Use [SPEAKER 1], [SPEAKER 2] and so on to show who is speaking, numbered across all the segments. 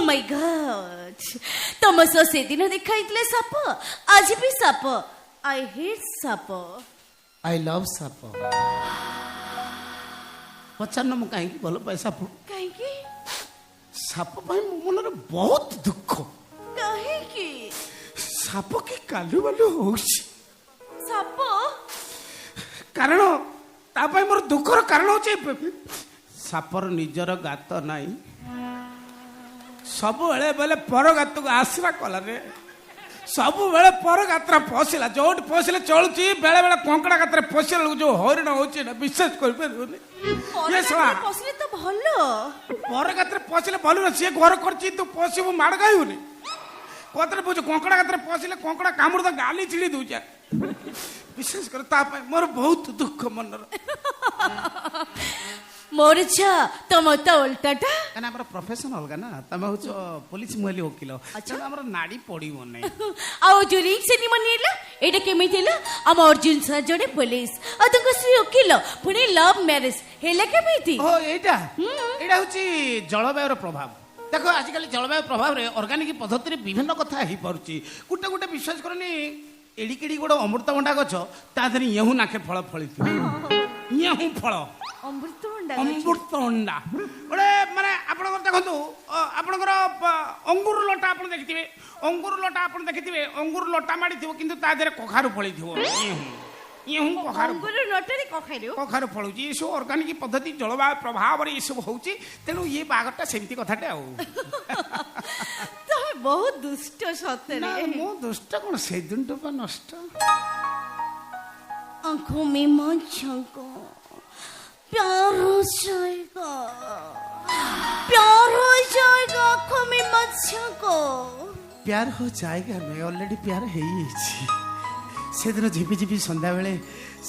[SPEAKER 1] My God तुम सो से दिन देखाइतले साप आज भी साप आई हेट साप
[SPEAKER 2] आई लव साप पचार मु कहीं भल पाए साप
[SPEAKER 1] कहीं
[SPEAKER 2] साप पाई मो मन बहुत दुख
[SPEAKER 1] कहीं
[SPEAKER 2] साप की कालू बालू होउछि
[SPEAKER 1] साप
[SPEAKER 2] कारण तापाई मोर दुखर कारण होचे सापर निजर गात नाही सब बेले बेले पर गात को आसरा कला रे सब बेले पर गात्रा पसिला जोट पसिले चलुची बेले बेले कंकड़ा गात्रा पसिला जो हरिण होची ना विश्वास कर परबनी ये सला
[SPEAKER 1] पसले तो भलो
[SPEAKER 2] पर गात्रा पसिले भलो ना से घर करची तू पसिबो माड़ गायुनी कोतरे बुझ कंकड़ा गात्रा पसिले कंकड़ा कामुड़ तो गाली छिड़ी दूचा विशेष कर तापाई मोर बहुत दुख मनर
[SPEAKER 1] मोर छा तुम तो उल्टाटा
[SPEAKER 2] काना हमर प्रोफेशन अलगा ना तमे होच पुलिस मुहली वकील अच्छा हमर नाडी पड़ीबो नै
[SPEAKER 1] आउ जो रिंग सेरेमनी हेला एटा केमे थिला हम अर्जुन सर जड़े पुलिस आ तुमको श्री वकील पुणे लव मैरिज हेला केमे थी
[SPEAKER 2] ओ एटा एटा होची जलवायु प्रभाव देखो आजकल जलवायु प्रभाव रे ऑर्गेनिक पद्धति रे विभिन्न कथा ही पड़ुची गुटे गुटे विश्वास करनी एडी केडी गोड अमृतभंडा गछ ता धरी येहु नाके फळ फळी येहु फळ अमृतभंडा गोटे माने आपनकर देखंतु आपनकर अंगूर लटा आपन देखिथिबे अंगूर लटा आपन देखिथिबे अंगूर लटा माडी थिबो किंतु ता धरे कखारु फळी थिबो येहु कखारु
[SPEAKER 1] अंगूर लटा रे
[SPEAKER 2] कखारु फळुची सो ऑर्गेनिक पद्धति जलवायु प्रभाव रे सब होउची तेनु ये बागटा सेमती कथाटे आउ
[SPEAKER 1] बहुत दुष्ट सत्य
[SPEAKER 2] ना मो दुष्ट कोन से दिन टपा नष्ट
[SPEAKER 1] आंखों में मच्छर को प्यार हो जाएगा आंखों में मच्छर को
[SPEAKER 2] प्यार हो जाएगा मैं ऑलरेडी प्यार है ही से दिन झिपी झिपी संध्या बेले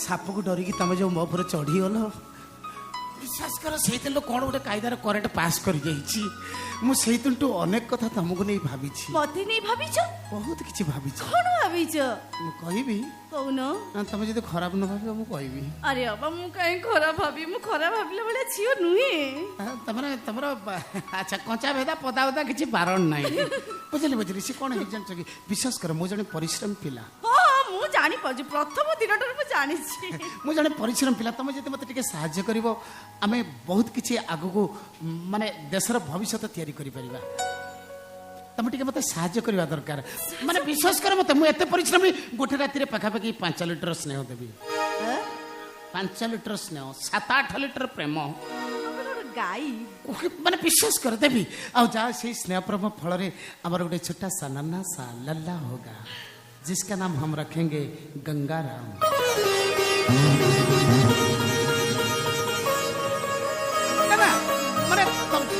[SPEAKER 2] साप को डरिकी तमे जो मो पर चढ़ी गल विश्वास कर से दिन कौन गोटे कायदार करेंट पास कर जाइछि मु से दिन अनेक कथा तुमको नहीं भाभी छी
[SPEAKER 1] मते नहीं भाभी छ
[SPEAKER 2] बहुत किछि भाभी छी
[SPEAKER 1] कोन भाभी छ
[SPEAKER 2] मु कहबी
[SPEAKER 1] कौन
[SPEAKER 2] तमे जदी खराब न भाभी मु कहबी
[SPEAKER 1] अरे बाबा मु काहे खराब भाभी मु खराब भाबले बले छियो नुहे
[SPEAKER 2] तमरा अच्छा कंचा भेदा पदा उदा किछि बारण नाही बुझली से कोन हे जन विश्वास कर मु जने परिश्रम पिला
[SPEAKER 1] मु जानी पाजु प्रथम दिनटर मु जानि छी
[SPEAKER 2] मु जने परिश्रम पिला तमे जते मते टिके सहाय्य करिवो आमे बहुत किछि आगु को माने देशर भविष्य तयारी करि परिबा तमे टिके मते सहाय्य करबा दरकार माने विश्वास कर मते मु एते परिश्रमी गोटे राति रे पाखा पाखी 5 लिटर स्नेह देबी 5 लिटर स्नेह 7-8 लिटर प्रेम
[SPEAKER 1] गाई
[SPEAKER 2] माने विश्वास कर देबी आ जा से स्नेह प्रेम फल रे हमर गोटे छोटा सा नन्हा सा लल्ला होगा जिसका नाम हम रखेंगे गंगाराम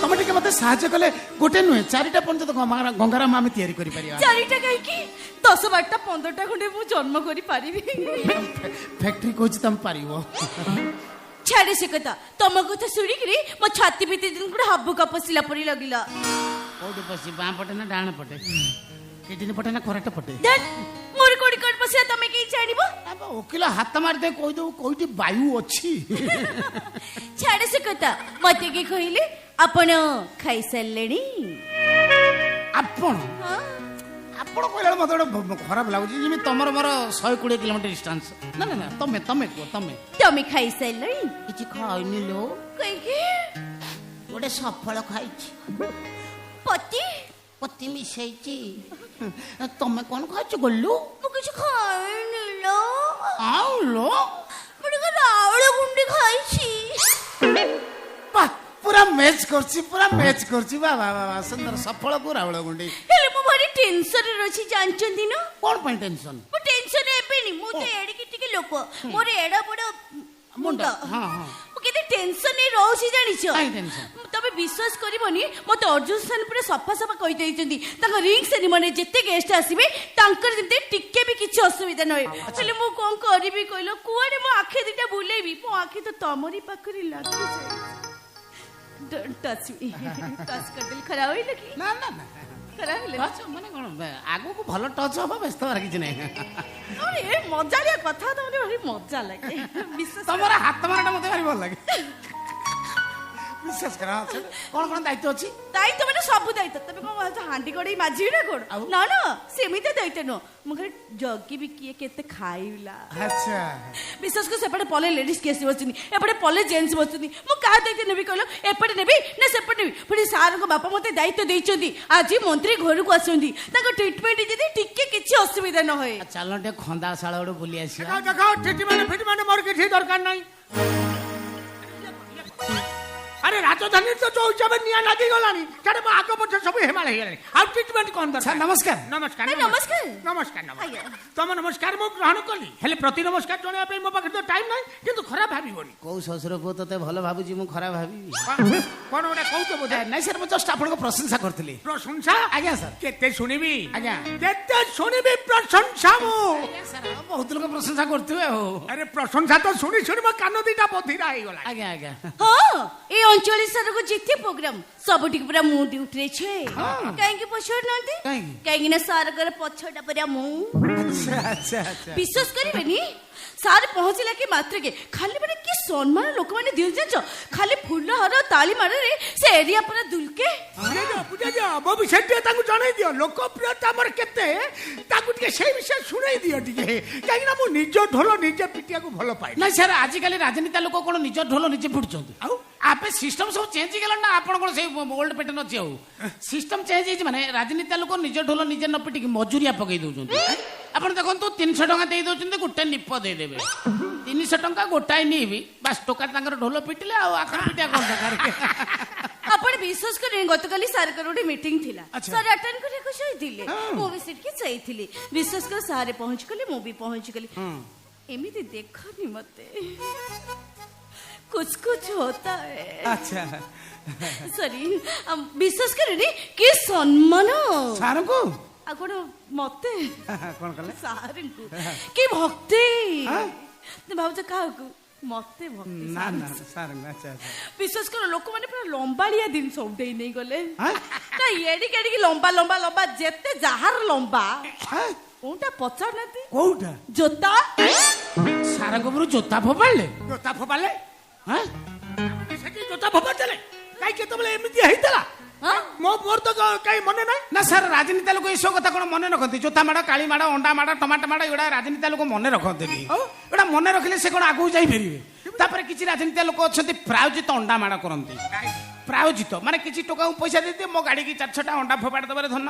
[SPEAKER 2] तमे टिके मते सहाय्य कले गोटे नुहे 4टा पर्यंत गंगाराम आमे तयारी करि परिया
[SPEAKER 1] 4टा काई की 10-12टा 15टा खंडे मु जन्म करि पारिबी
[SPEAKER 2] फैक्ट्री कोच तम पारिबो
[SPEAKER 1] छाड़े से कथा तुम कथा सुनी कि मो छाती भीतर दिन गुडा हब्बु का पसिला परी लगिला
[SPEAKER 2] कोड पसी बां पटे ना डाण पटे केदिन पटे ना खराटा पटे
[SPEAKER 1] मोर कोडी कोड पसिया तमे के जानिबो
[SPEAKER 2] अब ओकिला हाथ मार दे कोइ दो कोइटी वायु अछि
[SPEAKER 1] छाड़े से कथा मते के कहिले आपण खाई सल्लेनी
[SPEAKER 2] आपण आपण कोइला मते खराब लागु जिमि तमर मोर 120 किलोमीटर डिस्टेंस ना ना ना तमे
[SPEAKER 1] खाई सल्लेनी
[SPEAKER 2] किछि खाइनी लो
[SPEAKER 1] कई के
[SPEAKER 2] गोटे सफल खाइछि पति मिसैछि तमे कोन खाइछ गोल्लू
[SPEAKER 1] मु किछ खाइनी लो
[SPEAKER 2] आउ लो
[SPEAKER 1] मुडे रावळ गुंडी खाइछि
[SPEAKER 2] पूरा मैच करछि बाबा सुंदर सफल को रावळ गुंडी
[SPEAKER 1] हेले मु भारी टेंशन रे रछि जानचंदी न
[SPEAKER 2] कोन पय टेंशन
[SPEAKER 1] मु टेंशन एबेनी मु तो एडी किटिके लोक मोर एडा बड मुंडा
[SPEAKER 2] हां
[SPEAKER 1] मु केते टेंशन नै रहछि जानिछो
[SPEAKER 2] काई टेंशन
[SPEAKER 1] तबे विश्वास करिवनी मते अर्जुन स्थान पूरा सफा सफा कहि दैचंदी ताका रिंग सेरेमनी जत्ते गेस्ट आसीबे तांकर जते टिके भी किछ असुविधा नै हेले मु कोन करिवि कइलो कुआडे मो आखे दिटा बुलेबी मो आखे तो तमरी पाखरी लागि जाय डोंट टच मी टच कर दिल खराब होई लगी
[SPEAKER 2] ना ना ना
[SPEAKER 1] खराब ले
[SPEAKER 2] टच माने कोन आगो को भलो टच होबा व्यस्त हर किछ नै
[SPEAKER 1] अरे मजालिया कथा तो भारी मजा लागे विश्वास
[SPEAKER 2] तमरा हाथ मारटा मते भारी भल लागे ବିଶ୍ୱାସ କର କଣ କଣ ଦାୟିତ୍ୱ ଅଛି?
[SPEAKER 1] ଦାୟିତ୍ୱ ମାନେ ସବୁ ଦାୟିତ୍ୱ। ତମେ କଣ ଭାବୁଛ ହାଣ୍ଡି କଡେଇ ମାଜିବି ନା କଣ?
[SPEAKER 2] ଆଉ?
[SPEAKER 1] ନା ନା ସେମିତି ଦାୟିତ୍ୱ ନୁହଁ। ମୁଁ ଖାଲି ଜଗିବି କିଏ କେତେ ଖାଇଲା।
[SPEAKER 2] ଆଚ୍ଛା
[SPEAKER 1] ବିଶେଷ କରି ସେପଟେ ପଲେ ଲେଡିଜ କେସ୍ ବସୁଛନ୍ତି, ଏପଟେ ପଲେ ଜେଣ୍ଟସ ବସୁଛନ୍ତି। ମୁଁ କାହା ଦାୟିତ୍ୱ ନେବି କହିଲ? ଏପଟେ ନେବି ନା ସେପଟେ ନେବି? ପୁଣି ସାର୍ଙ୍କ ବାପା ମତେ ଦାୟିତ୍ୱ ଦେଇଛନ୍ତି। ଆଜି ମନ୍ତ୍ରୀ ଘରକୁ ଆସୁଛନ୍ତି, ତାଙ୍କ ଟ୍ରିଟମେଣ୍ଟ ଯଦି ଟିକେ କିଛି ଅସୁବିଧା ନ ହୁଏ।
[SPEAKER 2] ଚାଲ ଟିକେ ଖନ୍ଦାଶାଳ ଗୋଟେ ବୁଲି ଆସିବା।
[SPEAKER 3] ଦେଖ ଫିଟମାନେ ମୋର କିଛି ଦରକାର ନାହିଁ। ଆରେ ରାଜଧାନୀ ତ ଯୋଉ ହିସାବରେ ନିଆଁ ଲାଗିଗଲାଣି ସେଟା ମୋ ଆଗ ପଛ ସବୁ ହେମାଳ ହେଇଗଲାଣି। ଆଉ ଟ୍ରିଟମେଣ୍ଟ କଣ ଦରକାର?
[SPEAKER 2] ନମସ୍କାର।
[SPEAKER 3] ନମସ୍କାର
[SPEAKER 1] ନମସ୍କାର।
[SPEAKER 3] ନମସ୍କାର
[SPEAKER 1] ଆଜ୍ଞା।
[SPEAKER 3] ତମ ନମସ୍କାର ମୁଁ ଗ୍ରହଣ କଲି, ହେଲେ ପ୍ରତି ନମସ୍କାର ଜଣେଇବା ପାଇଁ ମୋ ପାଖରେ ତ ଟାଇମ ନାହିଁ। କିନ୍ତୁ ଖରାପ ଭାବିବନି।
[SPEAKER 2] କୋଉ ଶ୍ୱଶୁର ପୁଅ ତତେ ଭଲ ଭାବୁଛି ମୁଁ ଖରାପ ଭାବିବି?
[SPEAKER 3] କଣ ଗୋଟେ କହୁଛ ବୋଧେ?
[SPEAKER 2] ନାଇଁ ସାର୍ ମୁଁ ଜଷ୍ଟ ଆପଣଙ୍କ ପ୍ରଶଂସା କରିଥିଲି।
[SPEAKER 3] ପ୍ରଶଂସା?
[SPEAKER 2] ଆଜ୍ଞା ସାର୍।
[SPEAKER 3] କେତେ ଶୁଣିବି?
[SPEAKER 2] ଆଜ୍ଞା।
[SPEAKER 3] କେତେ ଶୁଣିବି ପ୍ରଶଂସା ମୁଁ?
[SPEAKER 2] ବହୁତ ଲୋକ ପ୍ରଶଂସା କରୁଥିବେ ଆଉ।
[SPEAKER 3] ଆରେ ପ୍ରଶଂସା ତ ଶୁଣି ଶୁଣି ମୋ କାନ ଦିଟା ବଧିରା ହେଇଗଲା।
[SPEAKER 2] ଆଜ୍ଞା ଆଜ୍ଞା।
[SPEAKER 1] ହଁ ଏ ଅଞ୍ଚଳ ସାରକୁ ଯେତେ ପ୍ରୋଗ୍ରାମ ସବୁଠିକି ପୁରା ମୁଁ ଡ୍ୟୁଟିରେ ଅଛି। କାହିଁକି ପଚାରୁନାହାନ୍ତି? କାହିଁକି ନା ସାରଙ୍କର ପଛଟା ପୁରା ମୁଁ।
[SPEAKER 2] ଆଚ୍ଛା ଆଚ୍ଛା ଆଚ୍ଛା।
[SPEAKER 1] ବିଶ୍ୱାସ କରିବେନି ସାର୍ ପହଞ୍ଚିଲା କି ମାତ୍ରକେ ଖାଲି ମାନେ କି ସମ୍ମାନ ଲୋକମାନେ ଦିଅନ୍ତି ଜାଣିଛ? ଖାଲି ଫୁଲ ହାର ତାଳି ମାରରେ ସେ ଏରିଆ ପୁରା ଦୁଲକେ।
[SPEAKER 3] ମୋ ବିଷୟ ଟିକେ ତାଙ୍କୁ ଜଣେଇ ଦିଅ। ଲୋକପ୍ରିୟତା ଆମର କେତେ ତାଙ୍କୁ ଟିକେ ସେଇ ବିଷୟ ଶୁଣେଇ ଦିଅ ଟିକେ। କାହିଁକି ନା ମୁଁ ନିଜ ଢୋଲ ନିଜେ ପିଟିବାକୁ ଭଲ ପାଏ।
[SPEAKER 2] ନାଇଁ ସାର୍ ଆଜିକାଲି ରାଜନୀତି ଲୋକ କଣ ନିଜ ଢୋଲ ନିଜେ ପିଟୁଛନ୍ତି? ଆଉ ଆପେ ସିଷ୍ଟମ ସବୁ ଚେଞ୍ଜ ହେଇଗଲାଣି ନା ଆପଣ କଣ ସେଇ ଓଲ୍ଡ ପ୍ୟାଟର୍ନ ଅଛି? ଆଉ ସିଷ୍ଟମ ଚେଞ୍ଜ ହେଇଛି ମାନେ ରାଜନୀତି ଲୋକ ନିଜ ଢୋଲ ନିଜେ ନ ପିଟିକି ମଜୁରିଆ ପକେଇ ଦଉଛନ୍ତି। ଆପଣ ଦେଖନ୍ତୁ 300 ଟଙ୍କା ଦେଇ ଦଉଛନ୍ତି ଗୋଟେ ନିପ ଦେଇଦେବେ। 300 ଟଙ୍କା ଗୋଟାଏ ନିବି ବାସ୍ ଟୋକା ତାଙ୍କର ଢୋଲ ପିଟିଲେ ଆଉ ଆଖର ପିଟିଆ କଣ ଦରକାର?
[SPEAKER 1] ଆପଣ ବିଶ୍ୱାସ କରିବେ ଗତକାଲି ସାରଙ୍କର ଗୋଟେ ମିଟିଂ ଥିଲା। ସାର୍ ଆଟେଣ୍ଡ କରିବାକୁ ଯାଇଥିଲେ, ମୁଁ ବି ସେଠିକି ଯାଇଥିଲି। ବିଶ୍ୱାସ କରି ସାର୍ ପହଞ୍ଚି ଗଲେ, ମୁଁ ବି ପହଞ୍ଚି ଗଲି। ଏମିତି ଦେଖନି ମତେ कुछ कुछ होता है।
[SPEAKER 2] अच्छा
[SPEAKER 1] सॉरी विश्वास करेनी कि सम्मान
[SPEAKER 2] सार को
[SPEAKER 1] आपण मते
[SPEAKER 2] कोन कले
[SPEAKER 1] सार को कि भक्ति तो भावज का मते भक्ति
[SPEAKER 2] ना ना सार अच्छा अच्छा
[SPEAKER 1] विश्वास करो लोक माने पूरा लंबालिया दिन सब दे नहीं गले ना एडी केडी की लंबा लंबा लंबा जेते जहार लंबा कोनटा पचार नाती
[SPEAKER 2] कोउटा
[SPEAKER 1] जोता
[SPEAKER 2] सार को पुरो जोता फोपाले
[SPEAKER 3] हां सेठी जोता फोपा देले काई केतबले एमिति हेइतला मो मोर तो काई मने नाही
[SPEAKER 2] ना सर राजनीति लोक एसो कथा कोन मने रखती? जोता माड़ा काली माड़ा अंडा माड़ा टमाटर माड़ा एडा राजनीति लोक मने रखते नहीं। एडा मने रखले से कोन आगु जाई फेरिबे? तापर किछि राजनीति लोक अछंती प्रायोजित अंडा माड़ा करंती। प्रायोजित माने किछि टोका पैसा दे दे मो गाड़ी की 4-6टा अंडा फोपाड़ दबरे धन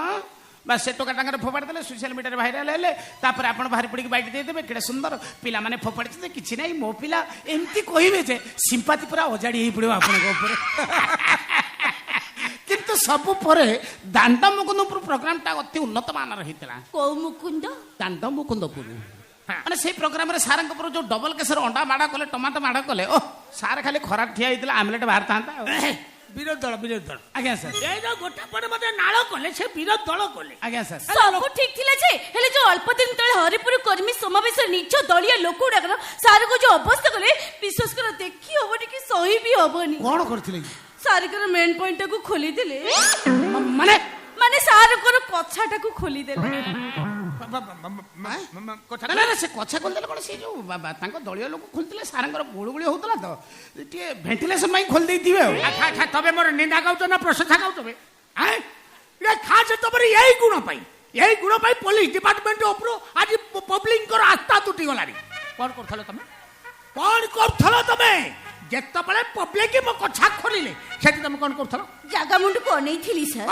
[SPEAKER 2] बस से टोका टांगर फोपाड़ देले सोशल मीडिया रे वायरल हेले तापर आपण बाहरी पड़ी बाइट दे देबे केडा सुंदर पिला माने फोपाड़ छै किछि नै मो पिला एम्ति कहिबे जे सिंपैथी पूरा ओजाडी हे पड़ो आपण को ऊपर। किंतु सब परे दांड मुकुंदपुर प्रोग्राम ता अति उन्नत मानर हेतला।
[SPEAKER 1] को मुकुंद
[SPEAKER 2] दांड मुकुंदपुर माने से प्रोग्राम रे सारंग पर जो डबल केसर अंडा माडा कले टमाटो माडा कले ओ सार खाली खराब ठिया हेतला आमलेट बाहर थांता
[SPEAKER 3] विरोध दल
[SPEAKER 2] आज्ञा सर
[SPEAKER 3] ए जो गोटा पड़े मते नाळो कले से विरोध दल कले
[SPEAKER 2] आज्ञा सर
[SPEAKER 1] सब ठीक थिला जे हेले जो अल्प दिन तळे हरिपुर कर्मी समावेश निच दलिया लोक उडाकर सार को जो अवस्था कले विश्वास कर देखि होबनी कि सही भी होबनी।
[SPEAKER 2] कोन करथिले
[SPEAKER 1] सार कर मेन पॉइंट को खोली देले
[SPEAKER 2] माने
[SPEAKER 1] माने सार को कछाटा को खोली देले
[SPEAKER 3] कथा
[SPEAKER 2] ना ना से कछा खोल देले कोन से जो तांको दलिया लोक खोलतिले सारंगर गुळगुळी होतला तो टिके वेंटिलेशन माई खोल देई दिवे
[SPEAKER 3] अच्छा अच्छा तबे मोर निंदा गाउतो ना प्रशंसा गाउतो बे हैं ये खास तबरे यही गुण पाई पुलिस डिपार्टमेंट ऊपर आज पब्लिक को आस्था टूटी गलानी। कोन करथलो तमे जेत्ता बळे पब्लिक मो कछा खोलिले सेति तमे कोन करथलो?
[SPEAKER 1] जागा मुंड को नहीं थिली सर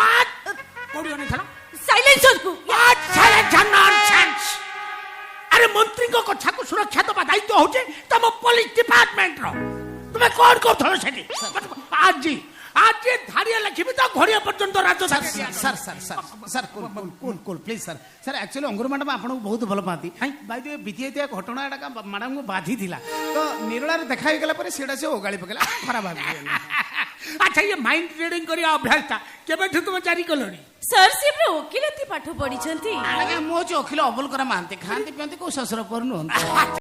[SPEAKER 3] कोडी ओने थलो
[SPEAKER 1] साइलेंसर को
[SPEAKER 3] व्हाट साइलेंसर नॉनसेंस। अरे मंत्री को कछा को सुरक्षा दबा दायित्व होचे तम पुलिस डिपार्टमेंट रो तुमे कोन करथलो सेति आज धारिया लक्ष्मी तो घड़िया पर्यंत राजधानी
[SPEAKER 2] sir sir sir sir cool please sir sir actually अंगुर मैडम आपन को बहुत भल पाती बाय द वे बीतीया घटना एटा मैडम को बाधी थिला तो निरला रे देखा गला पर सेडा से ओगाली पकेला खराब भाबी।
[SPEAKER 3] अच्छा ये माइंड रीडिंग करिया अभ्यास था केबे तुम जारी कलोनी?
[SPEAKER 1] सर से वकीलती पाठ पढ़ी
[SPEAKER 2] मो जो अखिल अबुल करा मानते खांती पियंती को ससुर पर नु